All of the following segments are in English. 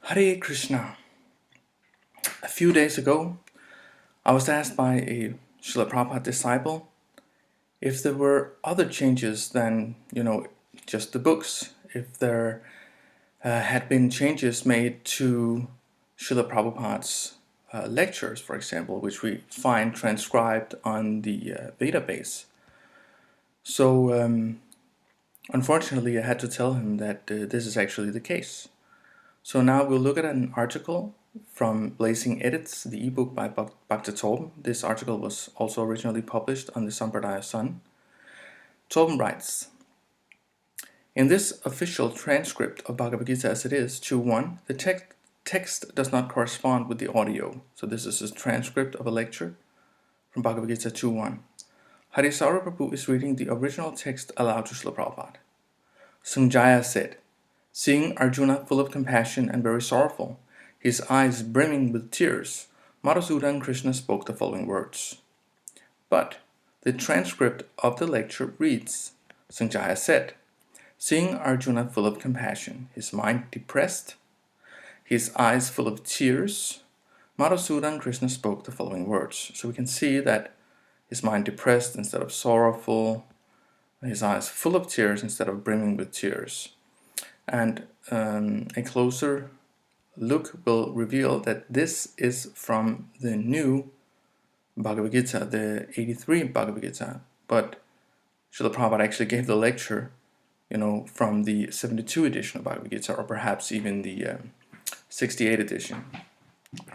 Hare Krishna. A few days ago, I was asked by a Srila Prabhupada disciple if there were other changes than, just the books, if there had been changes made to Srila Prabhupada's lectures, for example, which we find transcribed on the database. So, unfortunately, I had to tell him that this is actually the case. So now we'll look at an article from Blazing Edits, the ebook by Bhakta Torben. This article was also originally published on the Sampradaya Sun. Torben writes, in this official transcript of Bhagavad-gita as it is, 2.1, the text does not correspond with the audio. So this is a transcript of a lecture from Bhagavad-gita 2.1. Harisara Prabhu is reading the original text aloud to Srila Prabhupada. Sanjaya said, seeing Arjuna full of compassion and very sorrowful, his eyes brimming with tears, Madhusudan Krishna spoke the following words. But the transcript of the lecture reads, Sanjaya said, seeing Arjuna full of compassion, his mind depressed, his eyes full of tears, Madhusudan Krishna spoke the following words. So we can see that his mind depressed instead of sorrowful, his eyes full of tears instead of brimming with tears. And a closer look will reveal that this is from the new Bhagavad Gita, the 83 Bhagavad Gita. But Srila Prabhupada actually gave the lecture, from the 72 edition of Bhagavad Gita, or perhaps even the 68 edition.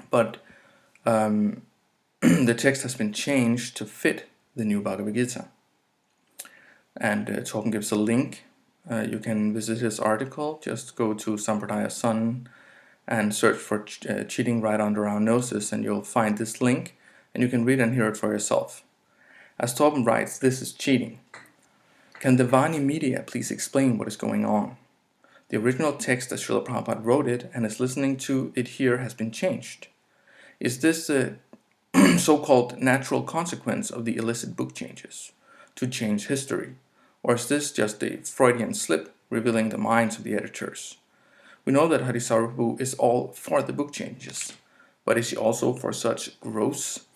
But the text has been changed to fit the new Bhagavad Gita. And Torben gives a link. You can visit his article. Just go to Sampradaya Sun and search for cheating right under our noses, and you'll find this link, and you can read and hear it for yourself. As Torben writes, this is cheating. Can the Vani media please explain what is going on? The original text as Srila Prabhupada wrote it and is listening to it here has been changed. Is this a so-called natural consequence of the illicit book changes to change history? Or is this just a Freudian slip revealing the minds of the editors? We know that Harisara Prabhu is all for the book changes, but is he also for such gross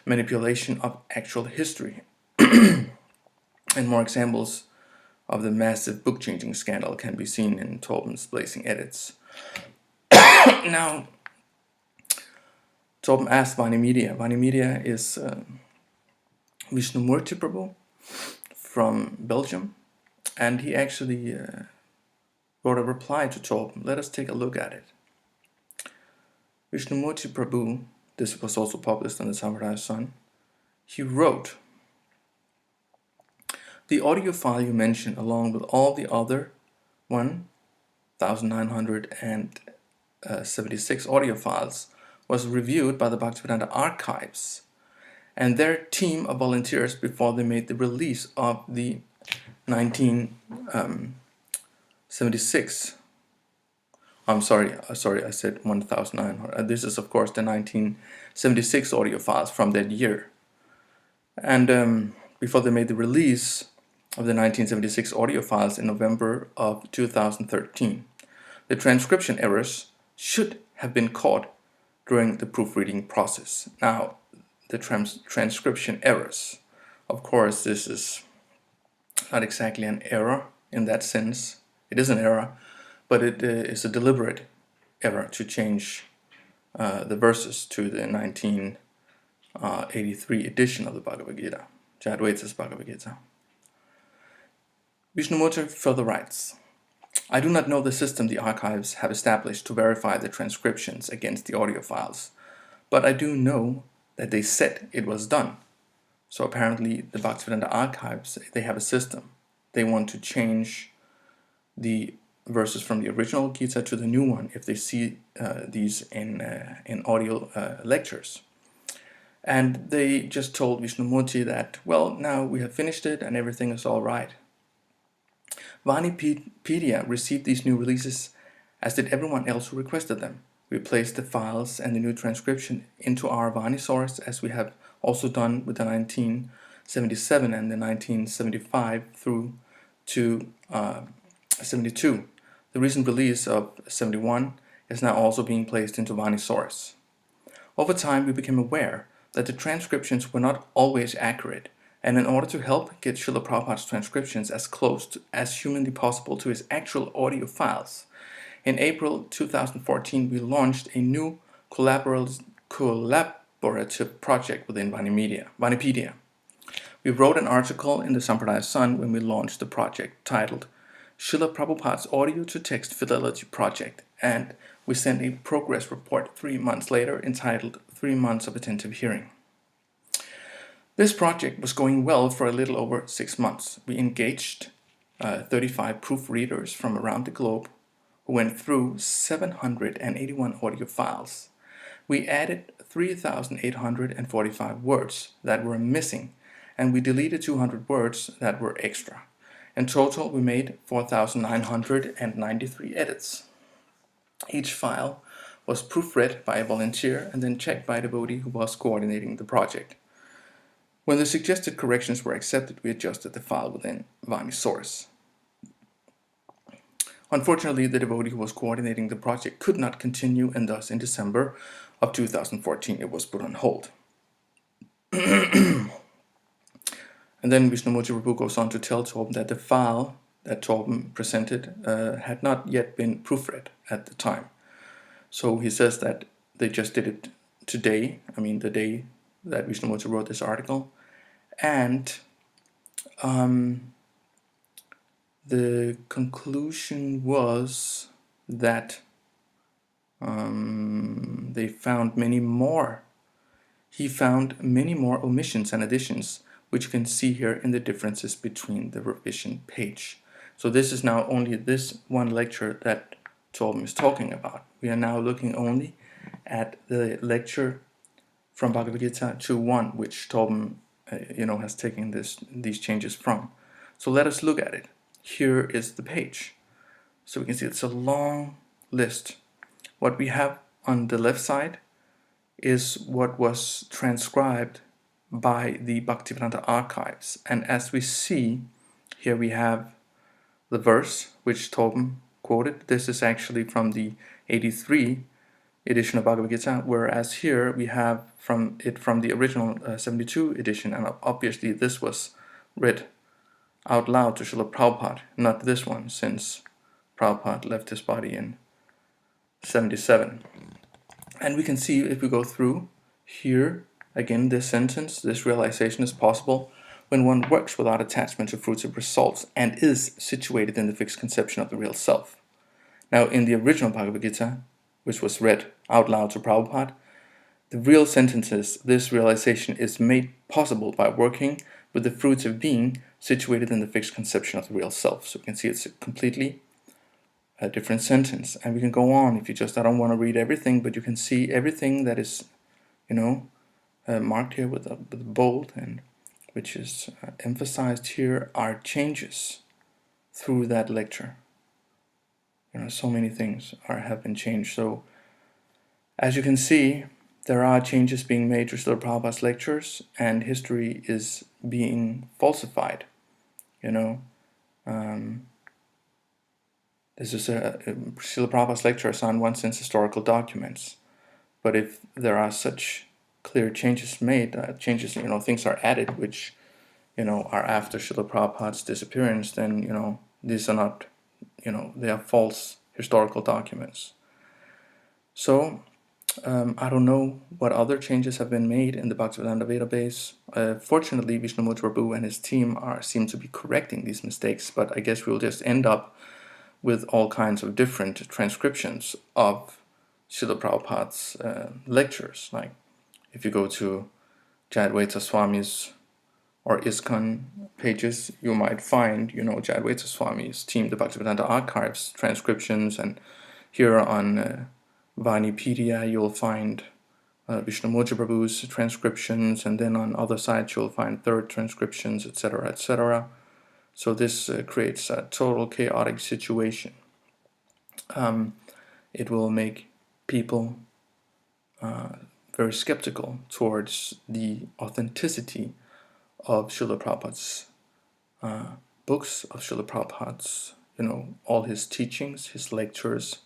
manipulation of actual history? And more examples of the massive book changing scandal can be seen in Torben's Blazing Edits. Now, Torben asked Vani Media. Vani Media is Visnu Murti Prabhu from Belgium, and he actually wrote a reply to Torben. Let us take a look at it. Vishnumurti Prabhu, this was also published on the Sampradaya Sun, he wrote, the audio file you mentioned, along with all the other 1,976 audio files, was reviewed by the Bhaktivedanta Archives and their team of volunteers before they made the release of the 1976. I said 1,900. This is, of course, the 1976 audio files from that year. And before they made the release of the 1976 audio files in November of 2013, the transcription errors should have been caught during the proofreading process. Now, the transcription errors, of course, this is not exactly an error in that sense. It is an error, but it is a deliberate error to change the verses to the 1983 edition of the Bhagavad Gita, Jadwaita's Bhagavad Gita. Vishnumurti further writes, I do not know the system the archives have established to verify the transcriptions against the audio files, but I do know that they said it was done. So apparently the Bhaktivedanta Archives, they have a system. They want to change the verses from the original Gita to the new one if they see these in audio lectures. And they just told Vishnumurti that, well, now we have finished it and everything is all right. Vanipedia received these new releases, as did everyone else who requested them. We placed the files and the new transcription into our Vani source, as we have also done with the 1977 and the 1975 through to 72. The recent release of 71 is now also being placed into Vanisaurus. Over time, we became aware that the transcriptions were not always accurate, and in order to help get Srila Prabhupada's transcriptions as close as humanly possible to his actual audio files, in April 2014 we launched a new collaborative project within Vanipedia. We wrote an article in the Sampradaya Sun when we launched the project titled Srila Prabhupada's Audio to Text Fidelity Project, and we sent a progress report 3 months later entitled 3 Months of Attentive Hearing. This project was going well for a little over 6 months. We engaged 35 proofreaders from around the globe who went through 781 audio files. We added 3,845 words that were missing, and we deleted 200 words that were extra. In total, we made 4,993 edits. Each file was proofread by a volunteer and then checked by a devotee who was coordinating the project. When the suggested corrections were accepted, we adjusted the file within Vanisaurus. Unfortunately, the devotee who was coordinating the project could not continue, and thus in December of 2014 it was put on hold. And then Vishnumurti Prabhu goes on to tell Torben that the file that Torben presented had not yet been proofread at the time. So he says that they just did it today, the day that Vishnumurti wrote this article, and the conclusion was that he found many more omissions and additions, which you can see here in the differences between the revision page. So this is now only this one lecture that Torben is talking about. We are now looking only at the lecture from Bhagavad-gita 2.1, which Torben has taken these changes from. So let us look at it. Here is the page. So we can see it's a long list. What we have on the left side is what was transcribed by the Bhaktivedanta archives. And as we see, here we have the verse which Torben quoted. This is actually from the 83 edition of Bhagavad-gita, whereas here we have from the original 72 edition, and obviously this was read out loud to Srila Prabhupada, not this one, since Prabhupada left his body in 77. And we can see, if we go through here, again, this sentence, this realization is possible when one works without attachment to fruitive results and is situated in the fixed conception of the real self. Now, in the original Bhagavad-gita, which was read out loud to Prabhupada, the real sentence is, this realization is made possible by working with the fruits of being situated in the fixed conception of the real self. So you can see it's a completely different sentence. And we can go on if you just, I don't want to read everything, but you can see everything that is, marked here with a bold, and which is emphasized here, are changes through that lecture. So many things have been changed. So as you can see, there are changes being made to Srila Prabhupada's lectures, and history is being falsified. This is Srila Prabhupada's lectures are in one sense historical documents, but if there are such clear changes made, things are added which are after Srila Prabhupada's disappearance, then these are not, they are false historical documents. So I don't know what other changes have been made in the Bhaktivedanta database. Fortunately, Vishnumurti Prabhu and his team seem to be correcting these mistakes, but I guess we'll just end up with all kinds of different transcriptions of Srila Prabhupada's lectures. Like if you go to Jayadvaita Swami's or ISKCON pages, you might find, Jayadvaita Swami's team, the Bhaktivedanta archives transcriptions, and here on Vanipedia you'll find Vishnumurti Prabhu's transcriptions, and then on other sites you'll find third transcriptions, etc., etc. So this creates a total chaotic situation. It will make people very skeptical towards the authenticity of Srila Prabhupada's books, of Srila Prabhupada's, all his teachings, his lectures,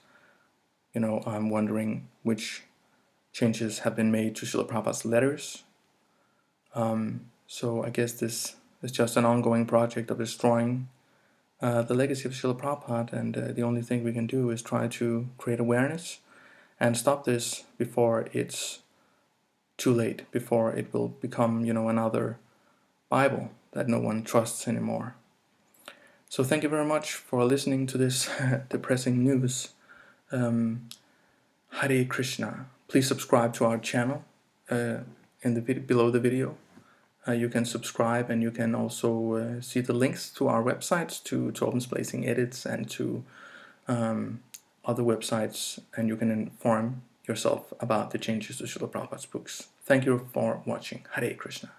I'm wondering which changes have been made to Srila Prabhupada's letters. So I guess this is just an ongoing project of destroying the legacy of Srila Prabhupada, and the only thing we can do is try to create awareness and stop this before it's too late, before it will become, another Bible that no one trusts anymore. So thank you very much for listening to this depressing news. Hare Krishna. Please subscribe to our channel in the below the video. You can subscribe, and you can also see the links to our websites, to Torben's Blazing Edits, and to other websites, and you can inform yourself about the changes to Srila Prabhupada's books. Thank you for watching. Hare Krishna.